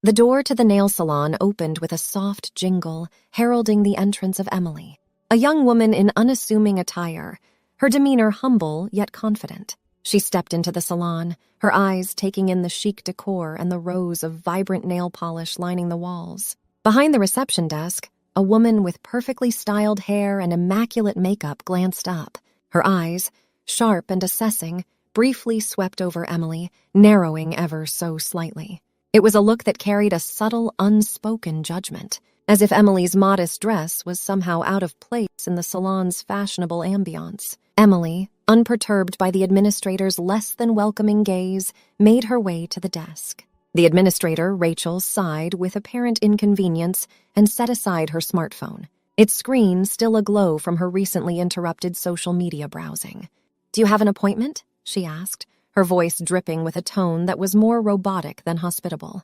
The door to the nail salon opened with a soft jingle, heralding the entrance of Emily, a young woman in unassuming attire, her demeanor humble yet confident. She stepped into the salon, her eyes taking in the chic decor and the rows of vibrant nail polish lining the walls. Behind the reception desk, a woman with perfectly styled hair and immaculate makeup glanced up. Her eyes, sharp and assessing, briefly swept over Emily, narrowing ever so slightly. It was a look that carried a subtle, unspoken judgment, as if Emily's modest dress was somehow out of place in the salon's fashionable ambiance. Emily, unperturbed by the administrator's less than welcoming gaze, made her way to the desk. The administrator, Rachel, sighed with apparent inconvenience and set aside her smartphone, its screen still aglow from her recently interrupted social media browsing. "Do you have an appointment?" she asked, her voice dripping with a tone that was more robotic than hospitable.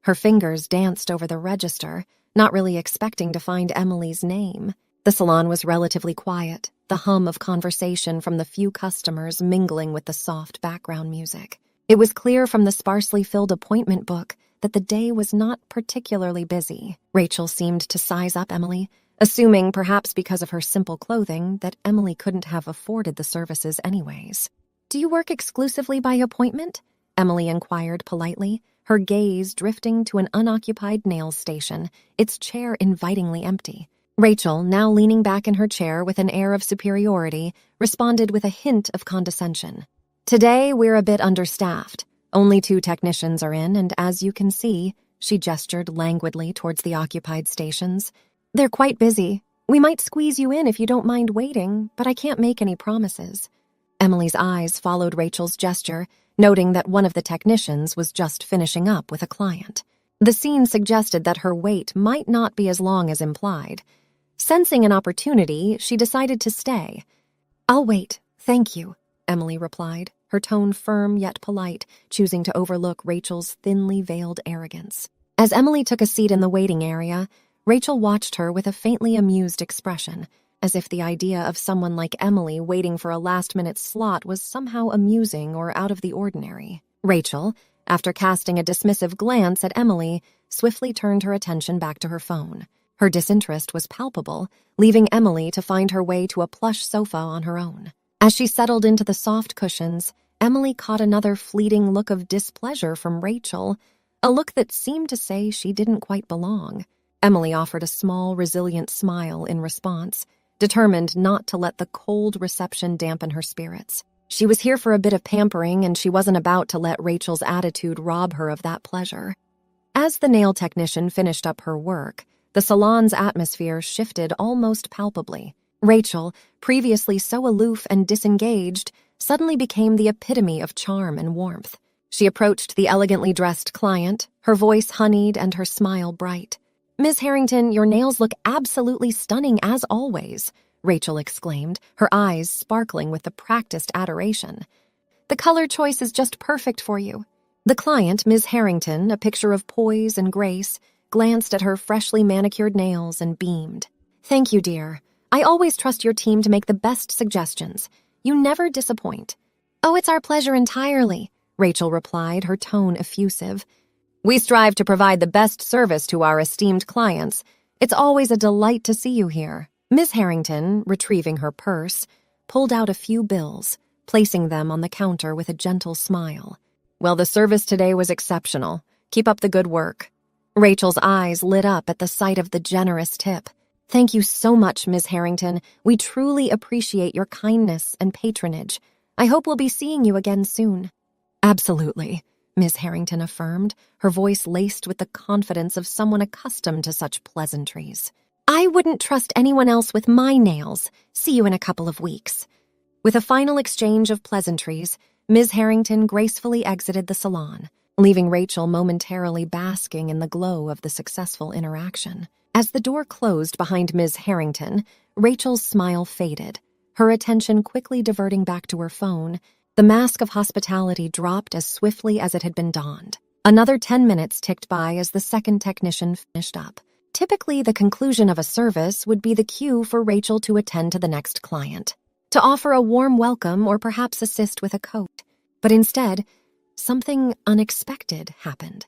Her fingers danced over the register, not really expecting to find Emily's name. The salon was relatively quiet, the hum of conversation from the few customers mingling with the soft background music. It was clear from the sparsely filled appointment book that the day was not particularly busy. Rachel seemed to size up Emily, assuming, perhaps because of her simple clothing, that Emily couldn't have afforded the services anyways. "Do you work exclusively by appointment?" Emily inquired politely, her gaze drifting to an unoccupied nail station, its chair invitingly empty. Rachel, now leaning back in her chair with an air of superiority, responded with a hint of condescension. "Today we're a bit understaffed. Only 2 technicians are in, and as you can see," she gestured languidly towards the occupied stations, "they're quite busy. We might squeeze you in if you don't mind waiting, but I can't make any promises." Emily's eyes followed Rachel's gesture, noting that one of the technicians was just finishing up with a client. The scene suggested that her wait might not be as long as implied. Sensing an opportunity, she decided to stay. "I'll wait, thank you," Emily replied, her tone firm yet polite, choosing to overlook Rachel's thinly veiled arrogance. As Emily took a seat in the waiting area, Rachel watched her with a faintly amused expression, as if the idea of someone like Emily waiting for a last-minute slot was somehow amusing or out of the ordinary. Rachel, after casting a dismissive glance at Emily, swiftly turned her attention back to her phone. Her disinterest was palpable, leaving Emily to find her way to a plush sofa on her own. As she settled into the soft cushions, Emily caught another fleeting look of displeasure from Rachel, a look that seemed to say she didn't quite belong. Emily offered a small, resilient smile in response, determined not to let the cold reception dampen her spirits. She was here for a bit of pampering, and she wasn't about to let Rachel's attitude rob her of that pleasure. As the nail technician finished up her work, the salon's atmosphere shifted almost palpably. Rachel, previously so aloof and disengaged, suddenly became the epitome of charm and warmth. She approached the elegantly dressed client, her voice honeyed and her smile bright. "Miss Harrington, your nails look absolutely stunning as always," Rachel exclaimed, her eyes sparkling with the practiced adoration. "The color choice is just perfect for you." The client, Ms. Harrington, a picture of poise and grace, glanced at her freshly manicured nails and beamed. "Thank you, dear. I always trust your team to make the best suggestions. You never disappoint." "Oh, it's our pleasure entirely," Rachel replied, her tone effusive. "We strive to provide the best service to our esteemed clients. It's always a delight to see you here." Ms. Harrington, retrieving her purse, pulled out a few bills, placing them on the counter with a gentle smile. "Well, the service today was exceptional. Keep up the good work." Rachel's eyes lit up at the sight of the generous tip. "Thank you so much, Ms. Harrington. We truly appreciate your kindness and patronage. I hope we'll be seeing you again soon." "Absolutely," Ms. Harrington affirmed, her voice laced with the confidence of someone accustomed to such pleasantries. "I wouldn't trust anyone else with my nails. See you in a couple of weeks." With a final exchange of pleasantries, Ms. Harrington gracefully exited the salon, leaving Rachel momentarily basking in the glow of the successful interaction. As the door closed behind Ms. Harrington, Rachel's smile faded, her attention quickly diverting back to her phone. The mask of hospitality dropped as swiftly as it had been donned. Another 10 minutes ticked by as the second technician finished up. Typically, the conclusion of a service would be the cue for Rachel to attend to the next client, to offer a warm welcome or perhaps assist with a coat. But instead, something unexpected happened.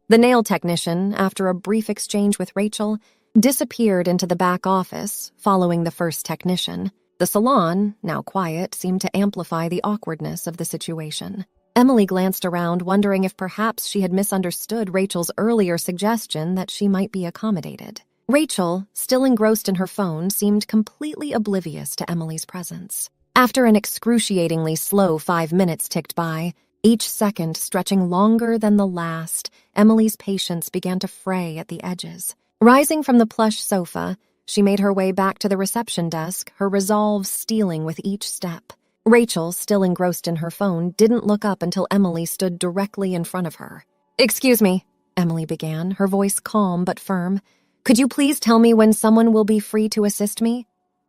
The nail technician, after a brief exchange with Rachel, disappeared into the back office, following the first technician. The salon, now quiet, seemed to amplify the awkwardness of the situation. Emily glanced around, wondering if perhaps she had misunderstood Rachel's earlier suggestion that she might be accommodated. Rachel, still engrossed in her phone, seemed completely oblivious to Emily's presence. After an excruciatingly slow 5 minutes ticked by, each second stretching longer than the last, Emily's patience began to fray at the edges. Rising from the plush sofa, she made her way back to the reception desk, her resolve stealing with each step. Rachel, still engrossed in her phone, didn't look up until Emily stood directly in front of her. "Excuse me," Emily began, her voice calm but firm. "Could you please tell me when someone will be free to assist me?"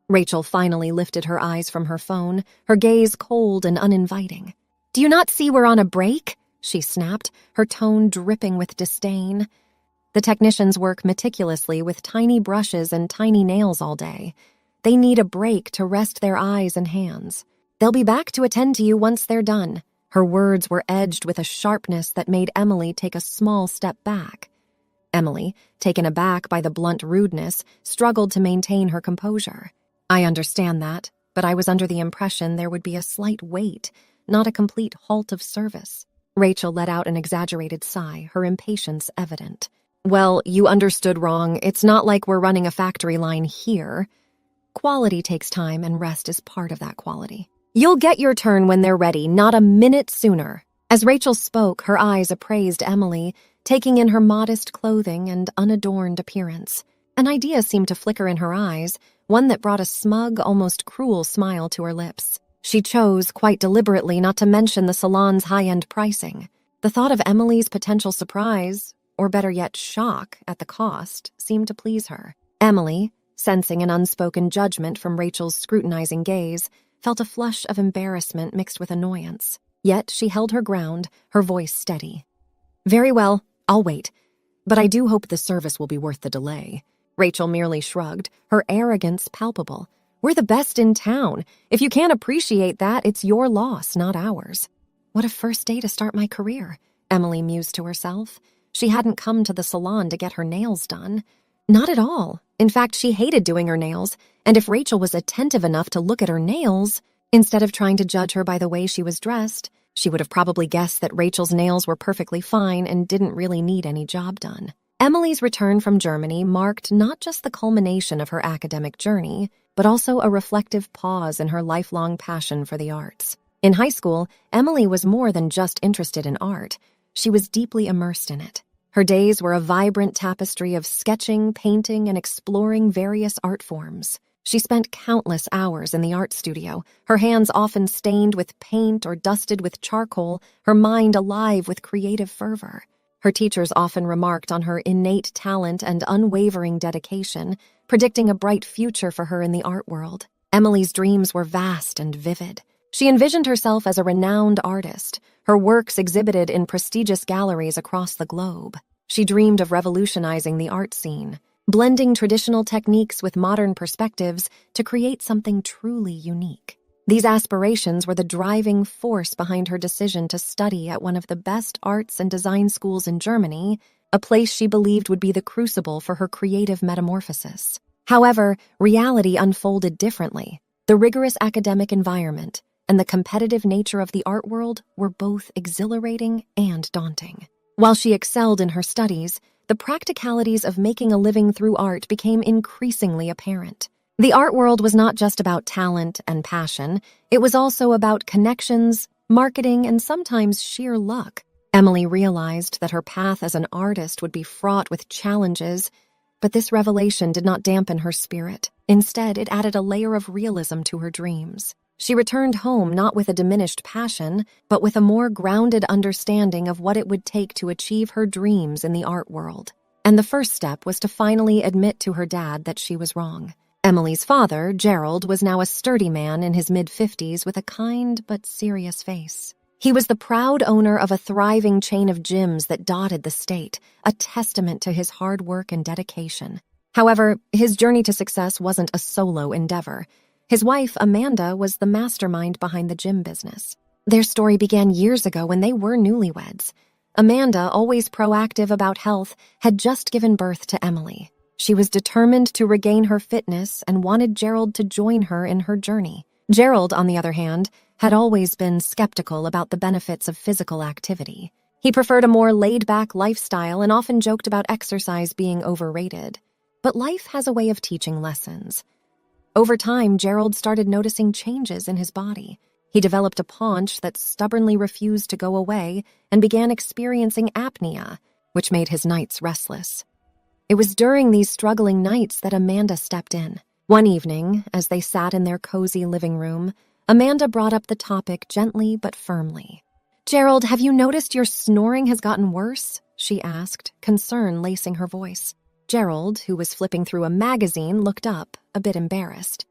Rachel finally lifted her eyes from her phone, her gaze cold and uninviting. "Do you not see we're on a break?" she snapped, her tone dripping with disdain. The technicians work meticulously with tiny brushes and tiny nails all day. They need a break to rest their eyes and hands. They'll be back to attend to you once they're done. Her words were edged with a sharpness that made Emily take a small step back. Emily, taken aback by the blunt rudeness, struggled to maintain her composure. "I understand that, but I was under the impression there would be a slight wait, not a complete halt of service." Rachel let out an exaggerated sigh, her impatience evident. "Well, you understood wrong. It's not like we're running a factory line here. Quality takes time, and rest is part of that quality. You'll get your turn when they're ready, not a minute sooner." As Rachel spoke, her eyes appraised Emily, taking in her modest clothing and unadorned appearance. An idea seemed to flicker in her eyes, one that brought a smug, almost cruel smile to her lips. She chose, quite deliberately, not to mention the salon's high-end pricing. The thought of Emily's potential surprise, or better yet shock, at the cost, seemed to please her. Emily, sensing an unspoken judgment from Rachel's scrutinizing gaze, felt a flush of embarrassment mixed with annoyance. Yet she held her ground, her voice steady. "Very well, I'll wait. But I do hope the service will be worth the delay." Rachel merely shrugged, her arrogance palpable. "We're the best in town. If you can't appreciate that, it's your loss, not ours." What a first day to start my career, Emily mused to herself. She hadn't come to the salon to get her nails done. Not at all. In fact, she hated doing her nails, and if Rachel was attentive enough to look at her nails, instead of trying to judge her by the way she was dressed, she would have probably guessed that Rachel's nails were perfectly fine and didn't really need any job done. Emily's return from Germany marked not just the culmination of her academic journey, but also a reflective pause in her lifelong passion for the arts. In high school, Emily was more than just interested in art. She was deeply immersed in it. Her days were a vibrant tapestry of sketching, painting, and exploring various art forms. She spent countless hours in the art studio, her hands often stained with paint or dusted with charcoal, her mind alive with creative fervor. Her teachers often remarked on her innate talent and unwavering dedication, predicting a bright future for her in the art world. Emily's dreams were vast and vivid. She envisioned herself as a renowned artist, her works exhibited in prestigious galleries across the globe. She dreamed of revolutionizing the art scene, blending traditional techniques with modern perspectives to create something truly unique. These aspirations were the driving force behind her decision to study at one of the best arts and design schools in Germany, a place she believed would be the crucible for her creative metamorphosis. However, reality unfolded differently. The rigorous academic environment and the competitive nature of the art world were both exhilarating and daunting. While she excelled in her studies, the practicalities of making a living through art became increasingly apparent. The art world was not just about talent and passion, it was also about connections, marketing, and sometimes sheer luck. Emily realized that her path as an artist would be fraught with challenges, but this revelation did not dampen her spirit. Instead, it added a layer of realism to her dreams. She returned home not with a diminished passion, but with a more grounded understanding of what it would take to achieve her dreams in the art world. And the first step was to finally admit to her dad that she was wrong. Emily's father, Gerald, was now a sturdy man in his mid-50s with a kind but serious face. He was the proud owner of a thriving chain of gyms that dotted the state, a testament to his hard work and dedication. However, his journey to success wasn't a solo endeavor. His wife, Amanda, was the mastermind behind the gym business. Their story began years ago when they were newlyweds. Amanda, always proactive about health, had just given birth to Emily. She was determined to regain her fitness and wanted Gerald to join her in her journey. Gerald, on the other hand, had always been skeptical about the benefits of physical activity. He preferred a more laid-back lifestyle and often joked about exercise being overrated. But life has a way of teaching lessons. Over time, Gerald started noticing changes in his body. He developed a paunch that stubbornly refused to go away and began experiencing apnea, which made his nights restless. It was during these struggling nights that Amanda stepped in. One evening, as they sat in their cozy living room, Amanda brought up the topic gently but firmly. "Gerald, have you noticed your snoring has gotten worse?" she asked, concern lacing her voice. Gerald, who was flipping through a magazine, looked up, a bit embarrassed.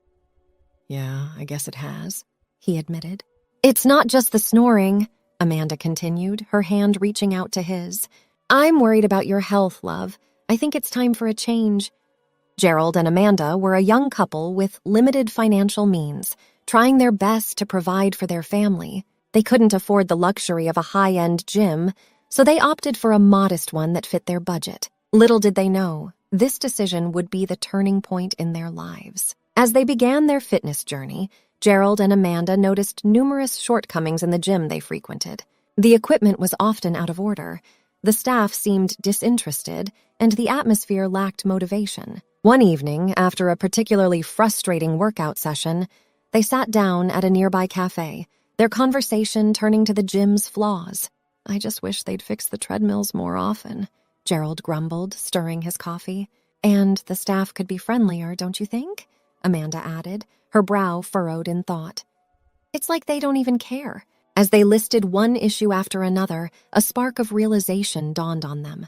"Yeah, I guess it has," he admitted. "It's not just the snoring," Amanda continued, her hand reaching out to his. "I'm worried about your health, love. I think it's time for a change." Gerald and Amanda were a young couple with limited financial means, trying their best to provide for their family. They couldn't afford the luxury of a high-end gym, so they opted for a modest one that fit their budget. Little did they know, this decision would be the turning point in their lives. As they began their fitness journey, Gerald and Amanda noticed numerous shortcomings in the gym they frequented. The equipment was often out of order, the staff seemed disinterested, and the atmosphere lacked motivation. One evening, after a particularly frustrating workout session, they sat down at a nearby cafe, their conversation turning to the gym's flaws. "I just wish they'd fix the treadmills more often," Gerald grumbled, stirring his coffee. "And the staff could be friendlier, don't you think?" Amanda added, her brow furrowed in thought. "It's like they don't even care." As they listed one issue after another, a spark of realization dawned on them.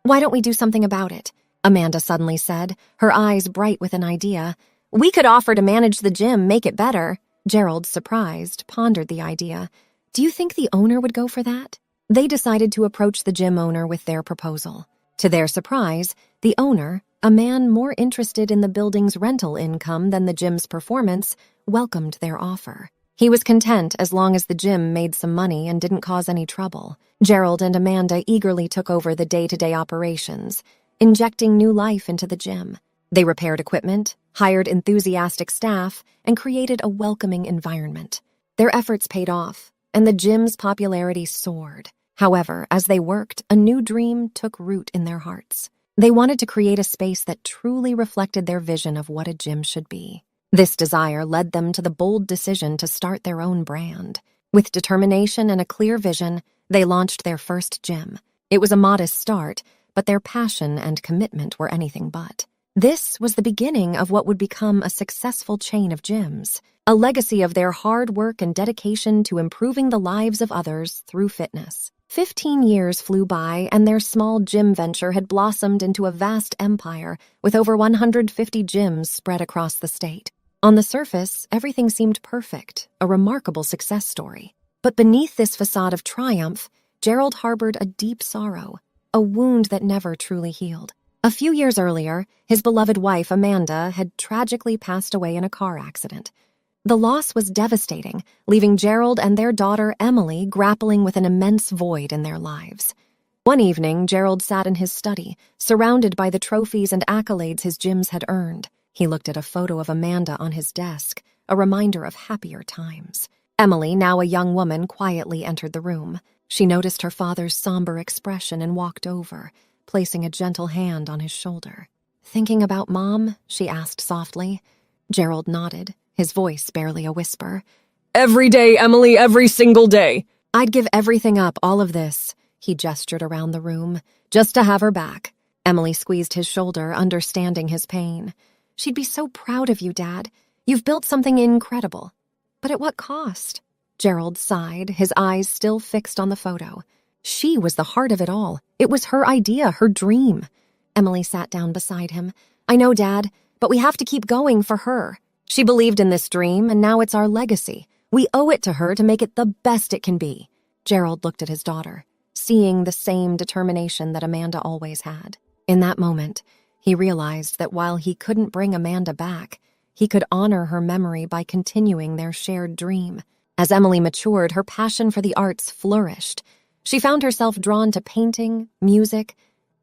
"Why don't we do something about it?" Amanda suddenly said, her eyes bright with an idea. "We could offer to manage the gym, make it better." Gerald, surprised, pondered the idea. "Do you think the owner would go for that?" They decided to approach the gym owner with their proposal. To their surprise, the owner, a man more interested in the building's rental income than the gym's performance, welcomed their offer. He was content as long as the gym made some money and didn't cause any trouble. Gerald and Amanda eagerly took over the day-to-day operations, injecting new life into the gym. They repaired equipment, hired enthusiastic staff, and created a welcoming environment. Their efforts paid off, and the gym's popularity soared. However, as they worked, a new dream took root in their hearts. They wanted to create a space that truly reflected their vision of what a gym should be. This desire led them to the bold decision to start their own brand. With determination and a clear vision, they launched their first gym. It was a modest start, but their passion and commitment were anything but. This was the beginning of what would become a successful chain of gyms, a legacy of their hard work and dedication to improving the lives of others through fitness. 15 years flew by, and their small gym venture had blossomed into a vast empire with over 150 gyms spread across the state. On the surface, everything seemed perfect, a remarkable success story. But beneath this facade of triumph, Gerald harbored a deep sorrow, a wound that never truly healed. A few years earlier, his beloved wife, Amanda, had tragically passed away in a car accident. The loss was devastating, leaving Gerald and their daughter, Emily, grappling with an immense void in their lives. One evening, Gerald sat in his study, surrounded by the trophies and accolades his gyms had earned. He looked at a photo of Amanda on his desk, a reminder of happier times. Emily, now a young woman, quietly entered the room. She noticed her father's somber expression and walked over, placing a gentle hand on his shoulder. "Thinking about Mom?" she asked softly. Gerald nodded, his voice barely a whisper. "Every day, Emily, every single day." "I'd give everything up, all of this," he gestured around the room, "just to have her back." Emily squeezed his shoulder, understanding his pain. "She'd be so proud of you, Dad. You've built something incredible." "But at what cost?" Gerald sighed, his eyes still fixed on the photo. She was the heart of it all. It was her idea, her dream. Emily sat down beside him. "I know, Dad, but we have to keep going for her. She believed in this dream, and now it's our legacy. We owe it to her to make it the best it can be." Gerald looked at his daughter, seeing the same determination that Amanda always had. In that moment, he realized that while he couldn't bring Amanda back, he could honor her memory by continuing their shared dream. As Emily matured, her passion for the arts flourished. She found herself drawn to painting, music,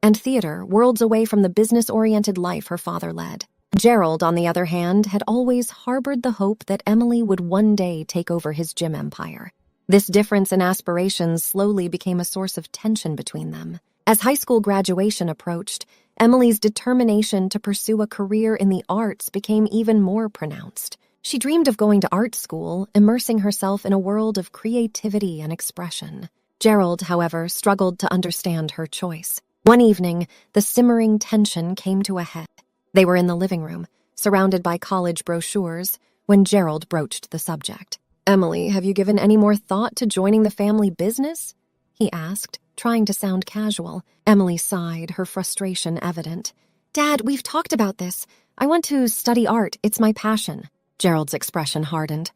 and theater, worlds away from the business-oriented life her father led. Gerald, on the other hand, had always harbored the hope that Emily would one day take over his gym empire. This difference in aspirations slowly became a source of tension between them. As high school graduation approached, Emily's determination to pursue a career in the arts became even more pronounced. She dreamed of going to art school, immersing herself in a world of creativity and expression. Gerald, however, struggled to understand her choice. One evening, the simmering tension came to a head. They were in the living room, surrounded by college brochures, when Gerald broached the subject. "Emily, have you given any more thought to joining the family business?" he asked, trying to sound casual. Emily sighed, her frustration evident. "Dad, we've talked about this. I want to study art. It's my passion." Gerald's expression hardened.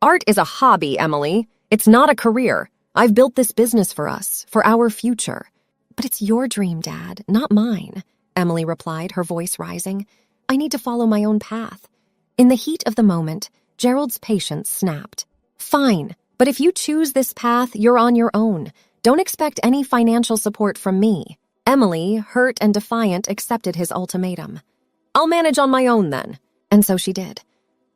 "Art is a hobby, Emily. It's not a career. I've built this business for us, for our future." "But it's your dream, Dad, not mine," Emily replied, her voice rising. "I need to follow my own path." In the heat of the moment, Gerald's patience snapped. "Fine, but if you choose this path, you're on your own. Don't expect any financial support from me." Emily, hurt and defiant, accepted his ultimatum. "I'll manage on my own then." And so she did.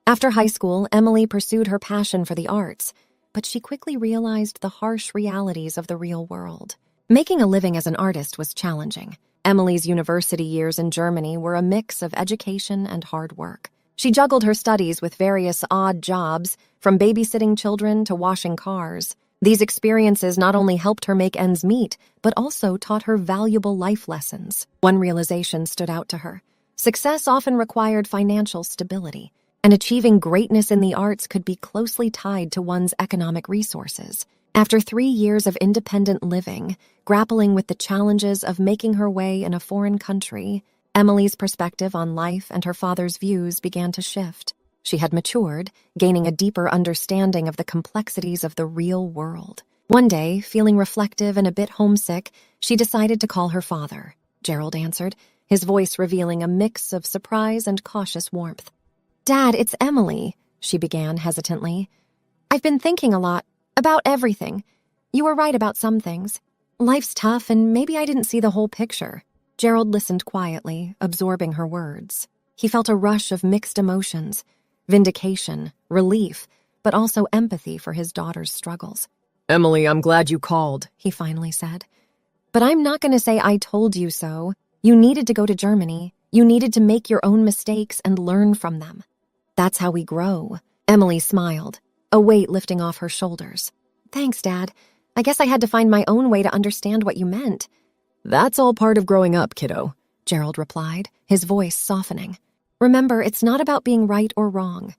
After high school, Emily pursued her passion for the arts, but she quickly realized the harsh realities of the real world. Making a living as an artist was challenging. Emily's university years in Germany were a mix of education and hard work. She juggled her studies with various odd jobs, from babysitting children to washing cars. These experiences not only helped her make ends meet, but also taught her valuable life lessons. One realization stood out to her. Success often required financial stability, and achieving greatness in the arts could be closely tied to one's economic resources. After 3 years of independent living, grappling with the challenges of making her way in a foreign country, Emily's perspective on life and her father's views began to shift. She had matured, gaining a deeper understanding of the complexities of the real world. One day, feeling reflective and a bit homesick, she decided to call her father. Gerald answered, his voice revealing a mix of surprise and cautious warmth. "Dad, it's Emily," she began hesitantly. "I've been thinking a lot, about everything. You were right about some things. Life's tough, and maybe I didn't see the whole picture." Gerald listened quietly, absorbing her words. He felt a rush of mixed emotions, vindication, relief, but also empathy for his daughter's struggles. "Emily, I'm glad you called," he finally said. "But I'm not going to say I told you so. You needed to go to Germany. You needed to make your own mistakes and learn from them. That's how we grow." Emily smiled, a weight lifting off her shoulders. "Thanks, Dad. I guess I had to find my own way to understand what you meant." "That's all part of growing up, kiddo," Gerald replied, his voice softening. "Remember, it's not about being right or wrong.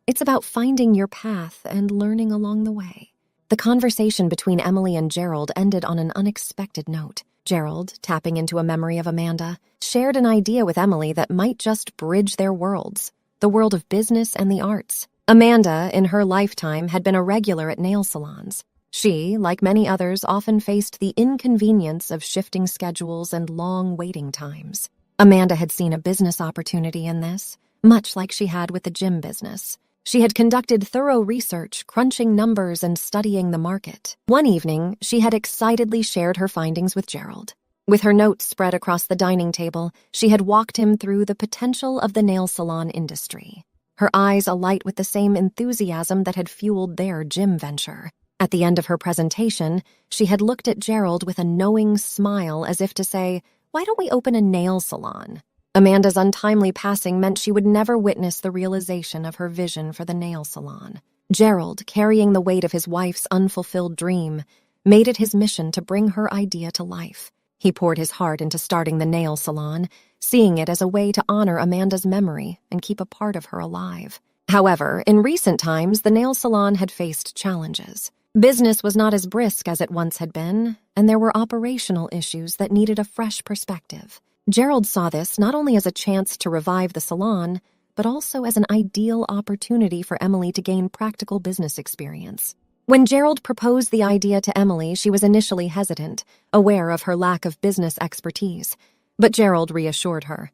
It's about finding your path and learning along the way." The conversation between Emily and Gerald ended on an unexpected note. Gerald, tapping into a memory of Amanda, shared an idea with Emily that might just bridge their worlds, the world of business and the arts. Amanda, in her lifetime, had been a regular at nail salons. She, like many others, often faced the inconvenience of shifting schedules and long waiting times. Amanda had seen a business opportunity in this, much like she had with the gym business. She had conducted thorough research, crunching numbers and studying the market. One evening, she had excitedly shared her findings with Gerald. With her notes spread across the dining table, she had walked him through the potential of the nail salon industry, her eyes alight with the same enthusiasm that had fueled their gym venture. At the end of her presentation, she had looked at Gerald with a knowing smile as if to say, "Why don't we open a nail salon?" Amanda's untimely passing meant she would never witness the realization of her vision for the nail salon. Gerald, carrying the weight of his wife's unfulfilled dream, made it his mission to bring her idea to life. He poured his heart into starting the nail salon, seeing it as a way to honor Amanda's memory and keep a part of her alive. However, in recent times, the nail salon had faced challenges. Business was not as brisk as it once had been, and there were operational issues that needed a fresh perspective. Gerald saw this not only as a chance to revive the salon, but also as an ideal opportunity for Emily to gain practical business experience. When Gerald proposed the idea to Emily, she was initially hesitant, aware of her lack of business expertise. But Gerald reassured her.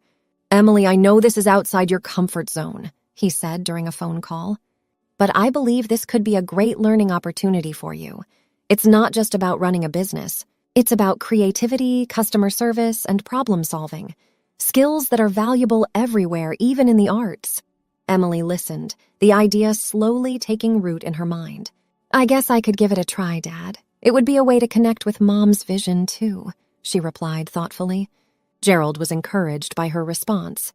"Emily, I know this is outside your comfort zone," he said during a phone call. "But I believe this could be a great learning opportunity for you. It's not just about running a business. It's about creativity, customer service, and problem solving. Skills that are valuable everywhere, even in the arts. Emily listened, the idea slowly taking root in her mind. I guess I could give it a try, Dad. It would be a way to connect with Mom's vision, too, she replied thoughtfully. Gerald was encouraged by her response.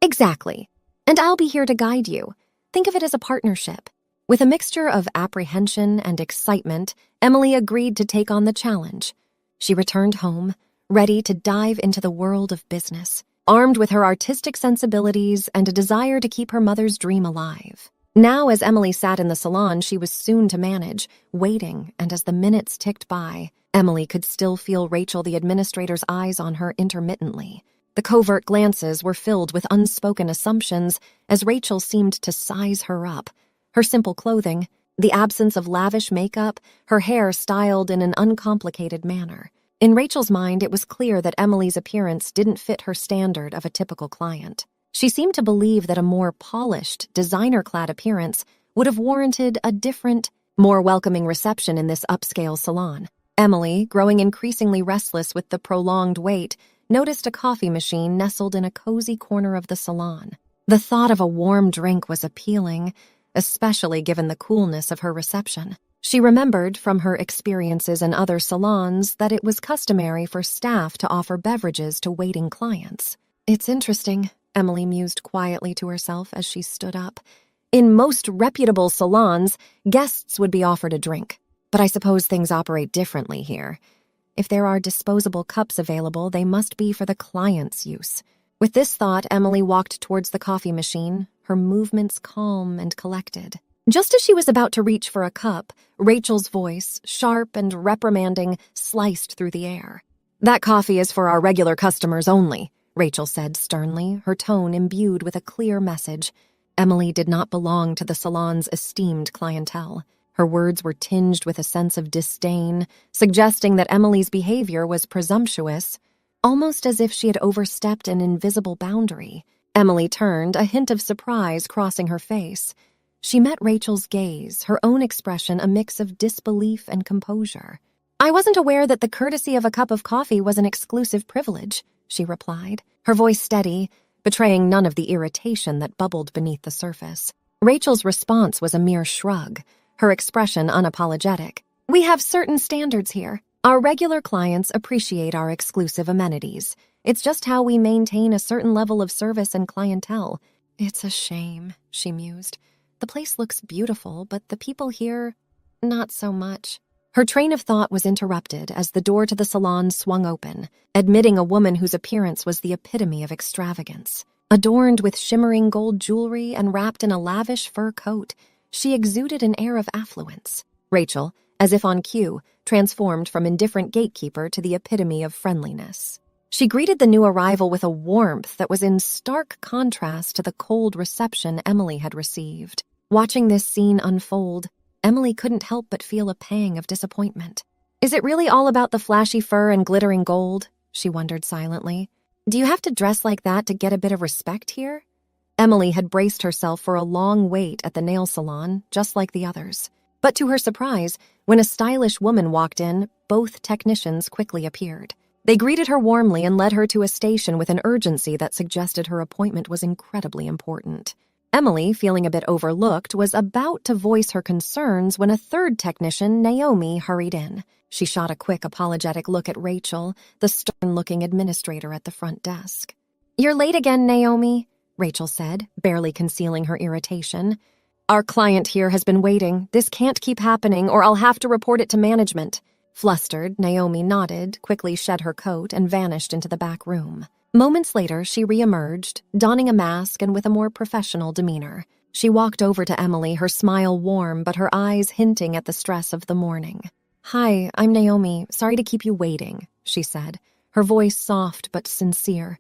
Exactly. And I'll be here to guide you. Think of it as a partnership. With a mixture of apprehension and excitement, Emily agreed to take on the challenge. She returned home, ready to dive into the world of business, armed with her artistic sensibilities and a desire to keep her mother's dream alive. Now, as Emily sat in the salon she was soon to manage, waiting, and as the minutes ticked by, Emily could still feel Rachel the administrator's eyes on her intermittently. The covert glances were filled with unspoken assumptions as Rachel seemed to size her up. Her simple clothing, the absence of lavish makeup, her hair styled in an uncomplicated manner. In Rachel's mind, it was clear that Emily's appearance didn't fit her standard of a typical client. She seemed to believe that a more polished, designer-clad appearance would have warranted a different, more welcoming reception in this upscale salon. Emily, growing increasingly restless with the prolonged wait, noticed a coffee machine nestled in a cozy corner of the salon. The thought of a warm drink was appealing, especially given the coolness of her reception. She remembered from her experiences in other salons that it was customary for staff to offer beverages to waiting clients. It's interesting, Emily mused quietly to herself as she stood up. In most reputable salons, guests would be offered a drink, but I suppose things operate differently here. If there are disposable cups available, they must be for the client's use. With this thought, Emily walked towards the coffee machine, her movements calm and collected. Just as she was about to reach for a cup, Rachel's voice, sharp and reprimanding, sliced through the air. That coffee is for our regular customers only, Rachel said sternly, her tone imbued with a clear message. Emily did not belong to the salon's esteemed clientele. Her words were tinged with a sense of disdain, suggesting that Emily's behavior was presumptuous, almost as if she had overstepped an invisible boundary. Emily turned, a hint of surprise crossing her face. She met Rachel's gaze, her own expression a mix of disbelief and composure. I wasn't aware that the courtesy of a cup of coffee was an exclusive privilege, she replied, her voice steady, betraying none of the irritation that bubbled beneath the surface. Rachel's response was a mere shrug, her expression unapologetic. We have certain standards here. Our regular clients appreciate our exclusive amenities. It's just how we maintain a certain level of service and clientele. It's a shame, she mused. The place looks beautiful, but the people here, not so much. Her train of thought was interrupted as the door to the salon swung open, admitting a woman whose appearance was the epitome of extravagance. Adorned with shimmering gold jewelry and wrapped in a lavish fur coat, she exuded an air of affluence. Rachel, as if on cue, transformed from indifferent gatekeeper to the epitome of friendliness. She greeted the new arrival with a warmth that was in stark contrast to the cold reception Emily had received. Watching this scene unfold, Emily couldn't help but feel a pang of disappointment. Is it really all about the flashy fur and glittering gold? She wondered silently. Do you have to dress like that to get a bit of respect here? Emily had braced herself for a long wait at the nail salon, just like the others. But to her surprise, when a stylish woman walked in, both technicians quickly appeared. They greeted her warmly and led her to a station with an urgency that suggested her appointment was incredibly important. Emily, feeling a bit overlooked, was about to voice her concerns when a third technician, Naomi, hurried in. She shot a quick, apologetic look at Rachel, the stern-looking administrator at the front desk. You're late again, Naomi, Rachel said, barely concealing her irritation. Our client here has been waiting. This can't keep happening, or I'll have to report it to management. Flustered, Naomi nodded, quickly shed her coat, and vanished into the back room. Moments later, she re-emerged, donning a mask and with a more professional demeanor. She walked over to Emily, her smile warm but her eyes hinting at the stress of the morning. Hi, I'm Naomi. Sorry to keep you waiting, she said, her voice soft but sincere.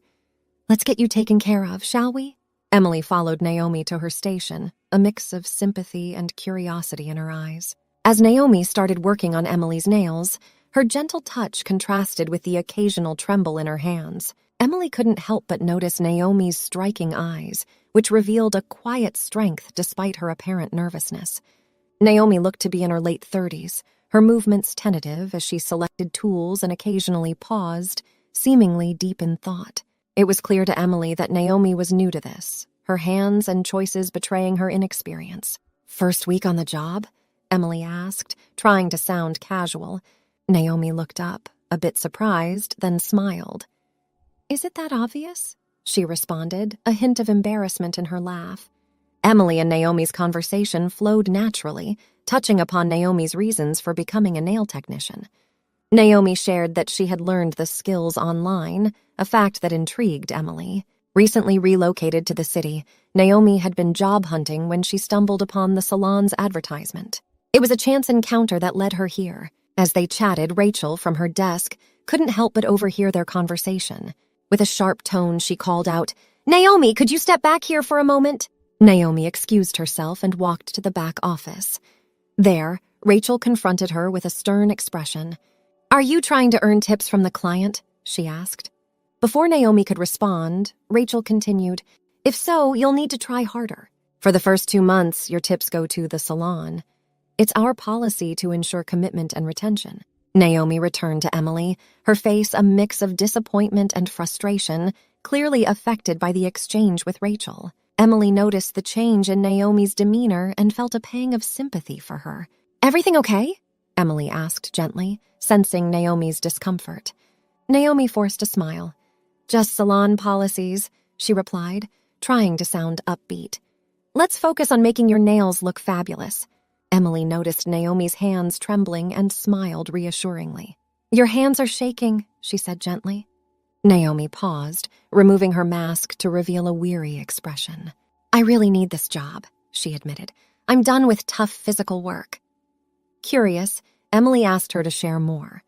Let's get you taken care of, shall we? Emily followed Naomi to her station, a mix of sympathy and curiosity in her eyes. As Naomi started working on Emily's nails, her gentle touch contrasted with the occasional tremble in her hands. Emily couldn't help but notice Naomi's striking eyes, which revealed a quiet strength despite her apparent nervousness. Naomi looked to be in her late 30s, her movements tentative as she selected tools and occasionally paused, seemingly deep in thought. It was clear to Emily that Naomi was new to this, her hands and choices betraying her inexperience. "First week on the job?" Emily asked, trying to sound casual. Naomi looked up, a bit surprised, then smiled. "Is it that obvious?" she responded, a hint of embarrassment in her laugh. Emily and Naomi's conversation flowed naturally, touching upon Naomi's reasons for becoming a nail technician. Naomi shared that she had learned the skills online, a fact that intrigued Emily. Recently relocated to the city, Naomi had been job hunting when she stumbled upon the salon's advertisement. It was a chance encounter that led her here. As they chatted, Rachel, from her desk, couldn't help but overhear their conversation. With a sharp tone, she called out, "Naomi, could you step back here for a moment?" Naomi excused herself and walked to the back office. There, Rachel confronted her with a stern expression. "Are you trying to earn tips from the client?" she asked. Before Naomi could respond, Rachel continued, "If so, you'll need to try harder. For the first 2 months, your tips go to the salon. It's our policy to ensure commitment and retention." Naomi returned to Emily, her face a mix of disappointment and frustration, clearly affected by the exchange with Rachel. Emily noticed the change in Naomi's demeanor and felt a pang of sympathy for her. "Everything okay?" Emily asked gently, sensing Naomi's discomfort. Naomi forced a smile. "Just salon policies," she replied, trying to sound upbeat. "Let's focus on making your nails look fabulous." Emily noticed Naomi's hands trembling and smiled reassuringly. "Your hands are shaking," she said gently. Naomi paused, removing her mask to reveal a weary expression. "I really need this job," she admitted. "I'm done with tough physical work." Curious, Emily asked her to share more.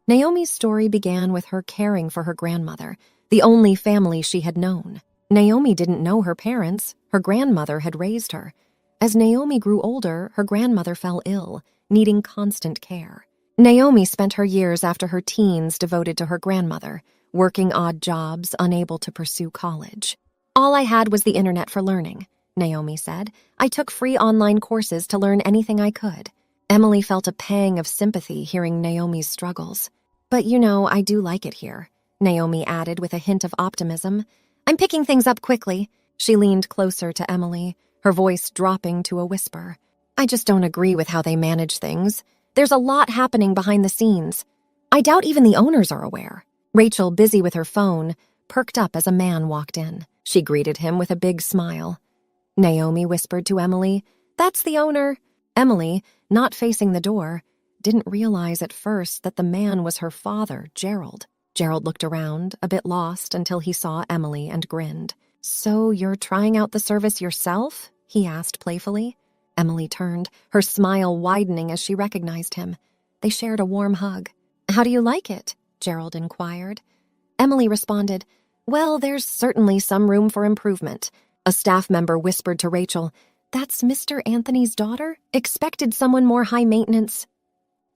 Naomi's story began with her caring for her grandmother, the only family she had known. Naomi didn't know her parents. Her grandmother had raised her. As Naomi grew older, her grandmother fell ill, needing constant care. Naomi spent her years after her teens devoted to her grandmother, working odd jobs, unable to pursue college. "All I had was the internet for learning," Naomi said. "I took free online courses to learn anything I could." Emily felt a pang of sympathy hearing Naomi's struggles. "But I do like it here," Naomi added with a hint of optimism. "I'm picking things up quickly." She leaned closer to Emily, her voice dropping to a whisper. "I just don't agree with how they manage things. There's a lot happening behind the scenes. I doubt even the owners are aware." Rachel, busy with her phone, perked up as a man walked in. She greeted him with a big smile. Naomi whispered to Emily, "That's the owner." Emily, not facing the door, didn't realize at first that the man was her father, Gerald. Gerald looked around, a bit lost, until he saw Emily and grinned. "So you're trying out the service yourself?" he asked playfully. Emily turned, her smile widening as she recognized him. They shared a warm hug. "How do you like it?" Gerald inquired. Emily responded, "Well, there's certainly some room for improvement." A staff member whispered to Rachel, "That's Mr. Anthony's daughter? Expected someone more high maintenance."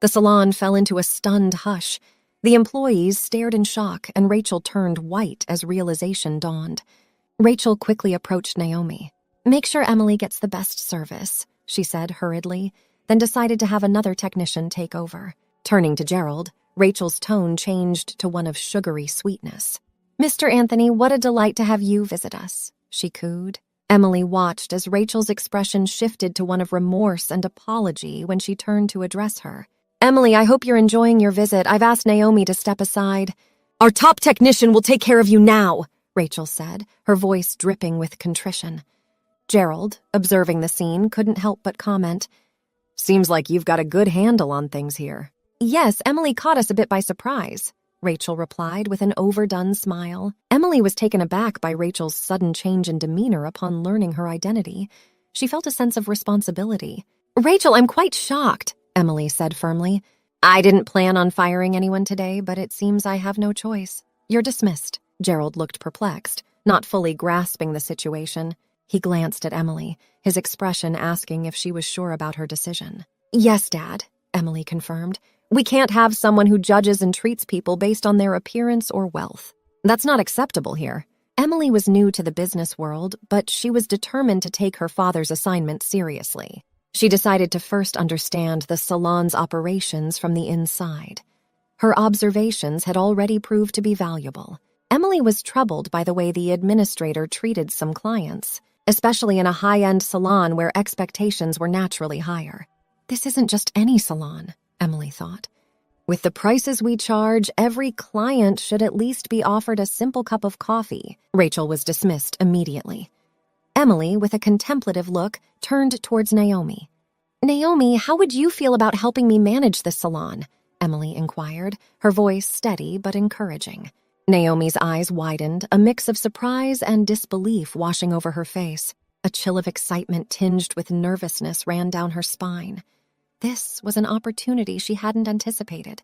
The salon fell into a stunned hush. The employees stared in shock, and Rachel turned white as realization dawned. Rachel quickly approached Naomi. "Make sure Emily gets the best service," she said hurriedly, then decided to have another technician take over. Turning to Gerald, Rachel's tone changed to one of sugary sweetness. "Mr. Anthony, what a delight to have you visit us," she cooed. Emily watched as Rachel's expression shifted to one of remorse and apology when she turned to address her. "Emily, I hope you're enjoying your visit. I've asked Naomi to step aside." "Our top technician will take care of you now," Rachel said, her voice dripping with contrition. Gerald, observing the scene, couldn't help but comment, "Seems like you've got a good handle on things here." "Yes, Emily caught us a bit by surprise," Rachel replied with an overdone smile. Emily was taken aback by Rachel's sudden change in demeanor upon learning her identity. She felt a sense of responsibility. "Rachel, I'm quite shocked," Emily said firmly. "I didn't plan on firing anyone today, but it seems I have no choice. You're dismissed." Gerald looked perplexed, not fully grasping the situation. He glanced at Emily, his expression asking if she was sure about her decision. "Yes, Dad," Emily confirmed. "We can't have someone who judges and treats people based on their appearance or wealth. That's not acceptable here." Emily was new to the business world, but she was determined to take her father's assignment seriously. She decided to first understand the salon's operations from the inside. Her observations had already proved to be valuable. Emily was troubled by the way the administrator treated some clients, especially in a high-end salon where expectations were naturally higher. This isn't just any salon, Emily thought. With the prices we charge, every client should at least be offered a simple cup of coffee. Rachel was dismissed immediately. Emily, with a contemplative look, turned towards Naomi. "Naomi, how would you feel about helping me manage this salon?" Emily inquired, her voice steady but encouraging. Naomi's eyes widened, a mix of surprise and disbelief washing over her face. A chill of excitement tinged with nervousness ran down her spine. This was an opportunity she hadn't anticipated.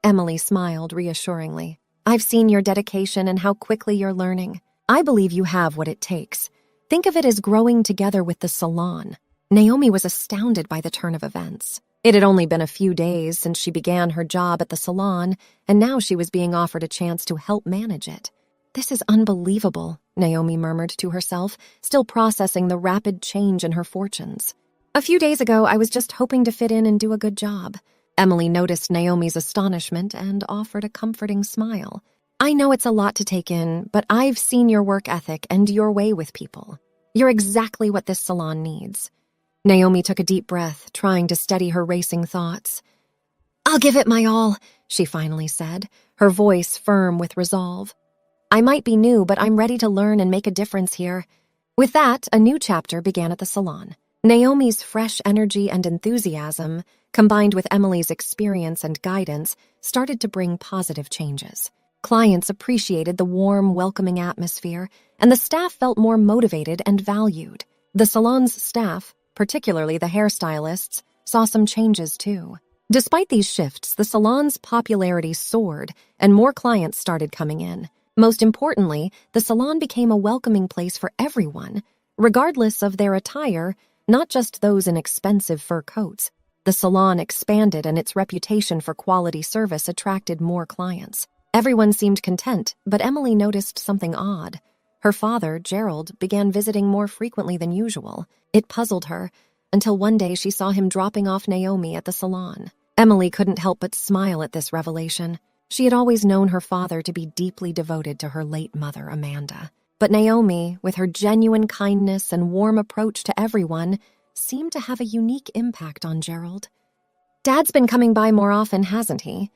Emily smiled reassuringly. "I've seen your dedication and how quickly you're learning. I believe you have what it takes. Think of it as growing together with the salon." Naomi was astounded by the turn of events. It had only been a few days since she began her job at the salon, and now she was being offered a chance to help manage it. "This is unbelievable," Naomi murmured to herself, still processing the rapid change in her fortunes. "A few days ago, I was just hoping to fit in and do a good job." Emily noticed Naomi's astonishment and offered a comforting smile. "I know it's a lot to take in, but I've seen your work ethic and your way with people. You're exactly what this salon needs." Naomi took a deep breath, trying to steady her racing thoughts. "I'll give it my all," she finally said, her voice firm with resolve. "I might be new, but I'm ready to learn and make a difference here." With that, a new chapter began at the salon. Naomi's fresh energy and enthusiasm, combined with Emily's experience and guidance, started to bring positive changes. Clients appreciated the warm, welcoming atmosphere, and the staff felt more motivated and valued. The salon's staff, particularly the hairstylists, saw some changes too. Despite these shifts, the salon's popularity soared, and more clients started coming in. Most importantly, the salon became a welcoming place for everyone, regardless of their attire, not just those in expensive fur coats. The salon expanded, and its reputation for quality service attracted more clients. Everyone seemed content, but Emily noticed something odd. Her father, Gerald, began visiting more frequently than usual. It puzzled her, until one day she saw him dropping off Naomi at the salon. Emily couldn't help but smile at this revelation. She had always known her father to be deeply devoted to her late mother, Amanda. But Naomi, with her genuine kindness and warm approach to everyone, seemed to have a unique impact on Gerald. "Dad's been coming by more often, hasn't he?"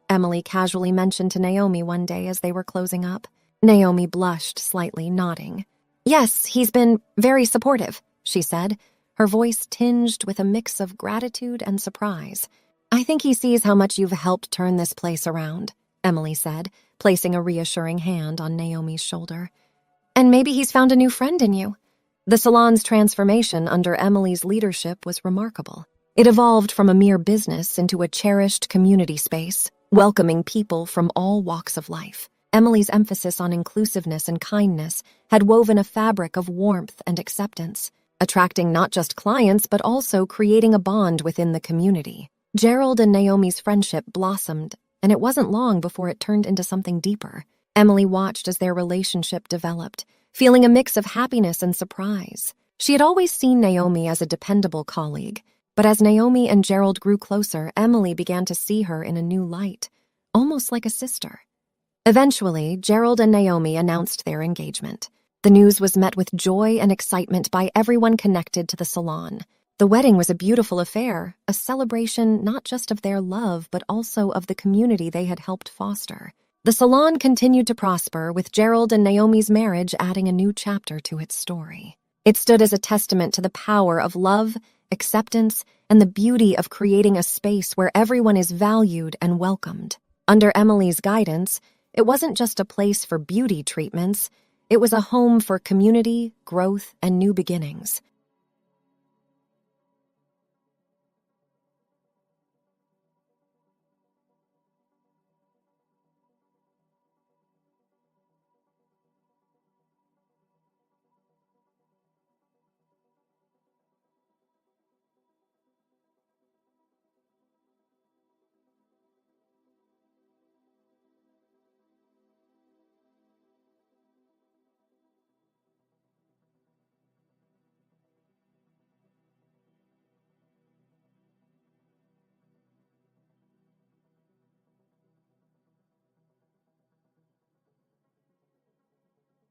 Emily casually mentioned to Naomi one day as they were closing up. Naomi blushed slightly, nodding. "Yes, he's been very supportive," she said, her voice tinged with a mix of gratitude and surprise. "I think he sees how much you've helped turn this place around," Emily said, placing a reassuring hand on Naomi's shoulder. "And maybe he's found a new friend in you." The salon's transformation under Emily's leadership was remarkable. It evolved from a mere business into a cherished community space, welcoming people from all walks of life. Emily's emphasis on inclusiveness and kindness had woven a fabric of warmth and acceptance, attracting not just clients but also creating a bond within the community. Gerald and Naomi's friendship blossomed, and it wasn't long before it turned into something deeper. Emily watched as their relationship developed, feeling a mix of happiness and surprise. She had always seen Naomi as a dependable colleague, but as Naomi and Gerald grew closer, Emily began to see her in a new light, almost like a sister. Eventually, Gerald and Naomi announced their engagement. The news was met with joy and excitement by everyone connected to the salon. The wedding was a beautiful affair, a celebration not just of their love but also of the community they had helped foster. The salon continued to prosper, with Gerald and Naomi's marriage adding a new chapter to its story. It stood as a testament to the power of love, acceptance, and the beauty of creating a space where everyone is valued and welcomed. Under Emily's guidance, it wasn't just a place for beauty treatments, it was a home for community, growth, and new beginnings.